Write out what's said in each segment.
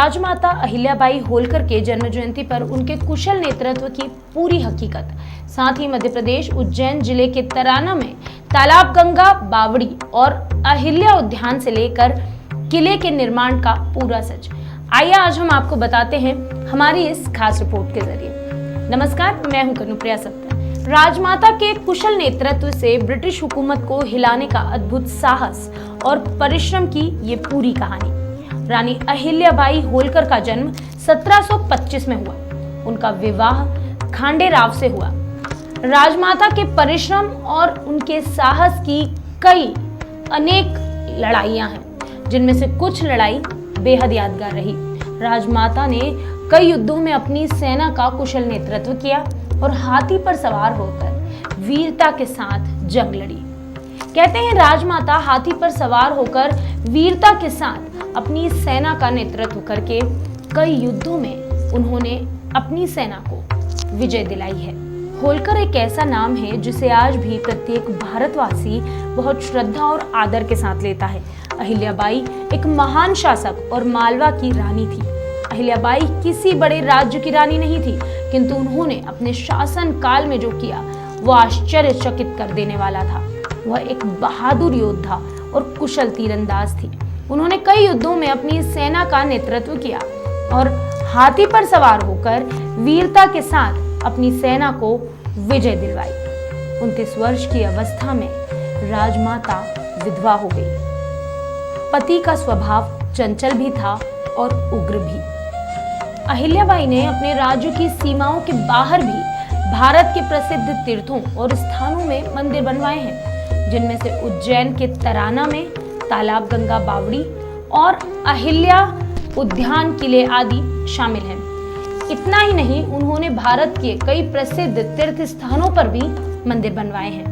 राजमाता अहिल्याबाई होलकर के जन्म जयंती पर उनके कुशल नेतृत्व की पूरी हकीकत, साथ ही मध्य प्रदेश उज्जैन जिले के तराना में तालाब गंगा बावड़ी और अहिल्या उद्यान से लेकर किले के निर्माण का पूरा सच, आइए आज हम आपको बताते हैं हमारी इस खास रिपोर्ट के जरिए। नमस्कार, मैं हूं कनुप्रिया सत्या। राजमाता के कुशल नेतृत्व से ब्रिटिश हुकूमत को हिलाने का अद्भुत साहस और परिश्रम की ये पूरी कहानी। रानी अहिल्याबाई होलकर का जन्म 1725 में हुआ। उनका विवाह खांडे राव से हुआ। राजमाता के परिश्रम और उनके साहस की कई अनेक लड़ाइयां हैं, जिनमें से कुछ लड़ाई बेहद यादगार रही। राजमाता ने कई युद्धों में अपनी सेना का कुशल नेतृत्व किया और हाथी पर सवार होकर वीरता के साथ जंग लड़ी। कहते हैं राजमाता हाथी पर सवार होकर वीरता के साथ अपनी सेना का नेतृत्व करके कई युद्धों में उन्होंने अपनी सेना को विजय दिलाई है। होलकर एक ऐसा नाम है जिसे आज भी प्रत्येक भारतवासी बहुत श्रद्धा और आदर के साथ लेता है। अहिल्याबाई एक महान शासक और मालवा की रानी थी। अहिल्याबाई किसी बड़े राज्य की रानी नहीं थी, किंतु उन्होंने अपने शासन काल में जो किया वो आश्चर्यचकित कर देने वाला था। वह एक बहादुर योद्धा और कुशल तीरंदाज थी। उन्होंने कई युद्धों में अपनी सेना का नेतृत्व किया और हाथी पर सवार होकर वीरता के साथ अपनी सेना को विजय दिलवाई। 29 वर्ष की अवस्था में राजमाता विधवा हो गई। पति का स्वभाव चंचल भी था और उग्र भी। अहिल्याबाई ने अपने राज्य की सीमाओं के बाहर भी भारत के प्रसिद्ध तीर्थों और स्थानों में मंदिर बनवाए हैं, जिनमें से उज्जैन के तराना में तालाब गंगा बावड़ी और अहिल्या उद्यान किले आदि शामिल हैं। इतना ही नहीं, उन्होंने भारत के कई प्रसिद्ध तीर्थ स्थानों पर भी मंदिर बनवाए हैं।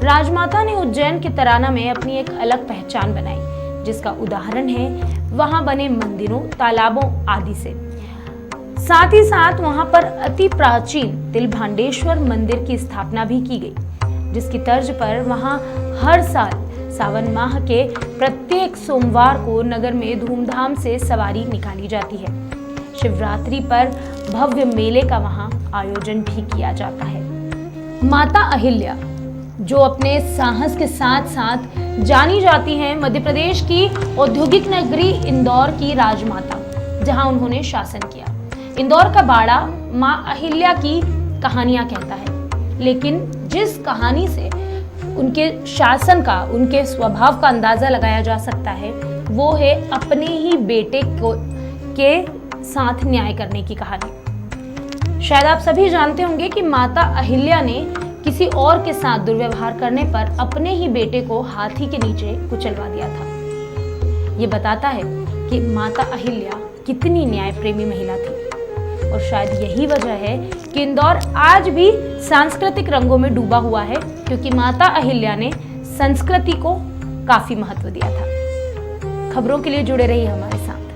राजमाता ने उज्जैन के तराना में अपनी एक अलग पहचान बनाई, जिसका उदाहरण है वहां बने मंदिरों, तालाबों आदि से। साथ ही साथ वहां पर अति प्राचीन तिलभांडेश्वर मंदिर की स्थापना भी की गई, जिसकी तर्ज पर वहां हर साल सावन माह के प्रत्येक सोमवार को नगर में धूमधाम से सवारी निकाली जाती है। शिवरात्रि पर भव्य मेले का वहां आयोजन भी किया जाता है। माता अहिल्या, जो अपने साहस के साथ साथ जानी जाती हैं, मध्य प्रदेश की औद्योगिक नगरी इंदौर की राजमाता, जहां उन्होंने शासन किया। इंदौर का बाड़ा मां अहिल्या की कहानियां कहता है, लेकिन जिस कहानी से उनके शासन का, उनके स्वभाव का अंदाजा लगाया जा सकता है, वो है अपने ही बेटे के साथ न्याय करने की कहानी। शायद आप सभी जानते होंगे कि माता अहिल्या ने किसी और के साथ दुर्व्यवहार करने पर अपने ही बेटे को हाथी के नीचे कुचलवा दिया था। ये बताता है कि माता अहिल्या कितनी न्याय प्रेमी महिला थी, और शायद यही वजह है कि इंदौर आज भी सांस्कृतिक रंगों में डूबा हुआ है, क्योंकि माता अहिल्या ने संस्कृति को काफी महत्व दिया था। खबरों के लिए जुड़े रहिए हमारे साथ।